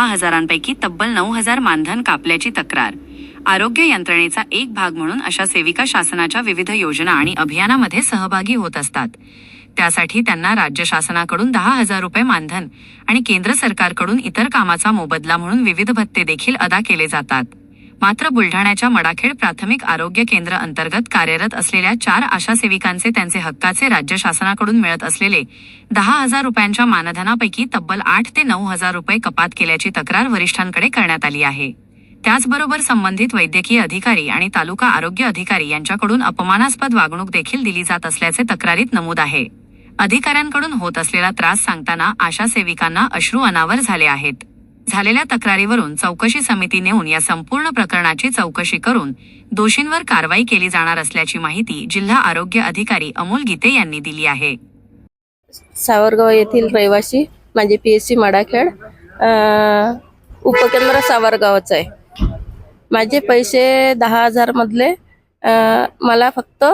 10,000पैकी तब्बल 9,000 मानधन कापल्याची तक्रार। आरोग्य यंत्रणेचा एक भाग म्हणून अशा सेविका शासनाच्या विविध योजना आणि अभियानामध्ये सहभागी होत असतात। त्यासाठी त्यांना राज्य शासनाकडून 10,000 रुपये मानधन आणि केंद्र सरकारकडून इतर कामाचा मोबदला म्हणून विविध भत्ते देखील अदा केले जातात। मात्र बुलढाण्याच्या मडाखेड प्राथमिक आरोग्य केंद्र अंतर्गत कार्यरत असलेल्या 4 आशा सेविकांचे त्यांचे हक्काचे राज्य शासनाकडून मिळत असलेले 10,000 रुपयांच्या मानधनापैकी तब्बल 8 ते 9,000 रुपये कपात केल्याची तक्रार वरिष्ठांकडे करण्यात आली आहे। त्याचबरोबर संबंधित वैद्यकीय अधिकारी आणि तालुका आरोग्य अधिकारी यांच्याकडून अपमानास्पद वागणूक देखील दिली जात असल्याचे तक्रारीत नमूद आहे। अधिकाऱ्यांकडून होत असलेला त्रास सांगताना आशा सेविकांना अश्रू अनावर झाले आहेत। झालेल्या तक्रारीवरून चौकशी समिती नेऊन या संपूर्ण प्रकरणाची चौकशी करून दोषींवर कारवाई केली जाणार असल्याची माहिती जिल्हा आरोग्य अधिकारी अमोल गीते यांनी दिली आहे। सावरगाव येथील रहिवासी, माझे PSC मडाखेड, उपकेंद्र सावरगावच आहे। माझे पैसे 10,000 मधले मला फक्त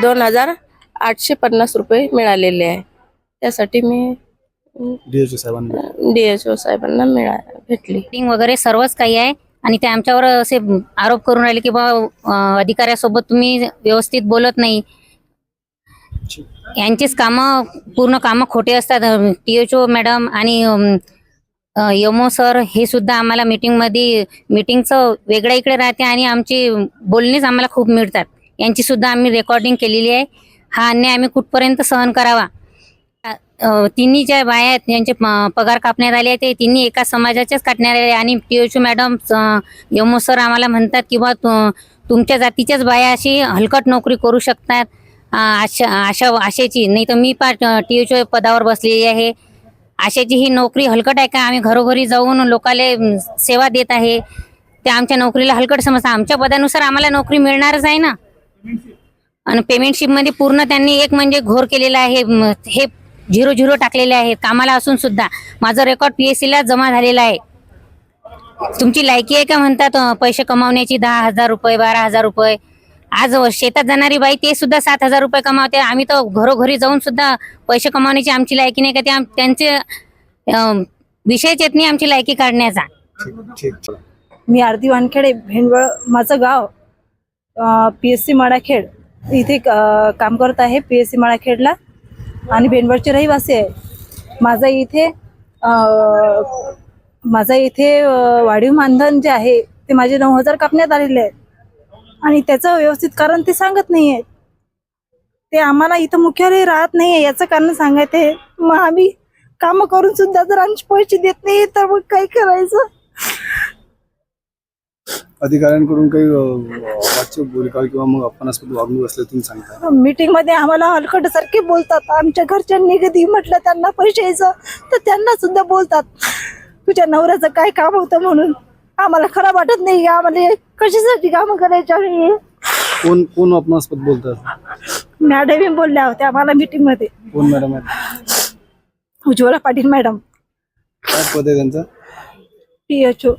2,850 रुपये मिळालेले आहे। त्यासाठी मी DHO साहेबांना भेटली। मीटिंग वगैरे सर्वच काही आहे आणि ते आमच्यावर असे आरोप करून राहिले की बा अधिकाऱ्यासोबत तुम्ही व्यवस्थित बोलत नाही। यांचीच पूर्ण कामं खोटे असतात। THO मॅडम आणि यमो सर हे सुद्धा आम्हाला मीटिंगचं वेगळ्या इकडे राहते आणि आमची बोलणीच आम्हाला खूप मिळतात। यांची सुद्धा आम्ही रेकॉर्डिंग केलेली आहे। हा अन्याय आम्ही कुठपर्यंत सहन करावा। तिन्ही ज्या बाया आहेत ज्यांचे पगार कापण्यात आले ते तिन्ही एका समाजाच्याच काढण्यात आले आणि THO मॅडम यमो सर आम्हाला म्हणतात की बा तुमच्या जातीच्याच बाया अशी हलकट नोकरी करू शकतात आशाची, नाही तर मी THO पदावर बसलेली आहे। आशाची ही नोकरी हलकट आहे का? आम्ही घरोघरी जाऊन लोकांना सेवा देत आहे। ते आमच्या नोकरीला हलकट समजतात। आमच्या पदानुसार आम्हाला नोकरी मिळणारच आहे ना। आणि पेमेंटशिप मध्ये पूर्ण त्यांनी एक म्हणजे घोर केलेला आहे। हे 0-0 टाकलेले आहे कामाला असून सुद्धा। माझं रेकॉर्ड PSC ला जमा झालेला आहे। तुमची लायकी आहे का म्हणतात पैसे कमावण्याची? 10,000 रुपये, 12,000 रुपये। आज शेतात जाणारी बाई ते सुद्धा 7,000 रुपये कमावते। आम्ही तर घरोघरी जाऊन सुद्धा पैसे कमावण्याची आमची लायकी नाही का? ते त्यांचे विषयच येत नाही आमची लायकी काढण्याचा। मी आरती वानखेडे, भेंडवळ माझं गाव, PSC मडाखेड इथे काम करत आहे। PSC मडाखेडला आणि भेंडवळचे रहिवासी आहे। माझा इथे वाढीव मानधन जे आहे ते माझे 9,000 कापण्यात आलेले आहे आणि त्याचं व्यवस्थित कारण ते सांगत नाही आहे। ते आम्हाला इथं मुख्यालय राहत नाही आहे याचं कारण सांगायचं आहे। मग आम्ही काम करून सुद्धा जर आमचे पैसे देत नाही तर मग काय करायचं? अधिकाऱ्यांकडून काही वाच्य भूमिका किंवा मग अपमानास्पद वागणूक असले तुम्ही सांगता? मीटिंग मध्ये आम्हाला हलकट सारखे बोलतात। आमच्या घरच्यांनी कधी म्हटलं त्यांना पैसे यायचं तर त्यांना सुद्धा बोलतात तुझ्या नवऱ्याचं काय काम होतं म्हणून। आम्हाला खरं वाटत नाही की आम्हाला कशासाठी काम करायचे आहे। कोण अपमानास्पद बोलतात? मॅडम बोलल्या होत्या आम्हाला मीटिंग मध्ये। कोण मॅडम आहे? उज्ज्वला पाटील मॅडम। काय पद आहे त्यांचं? THO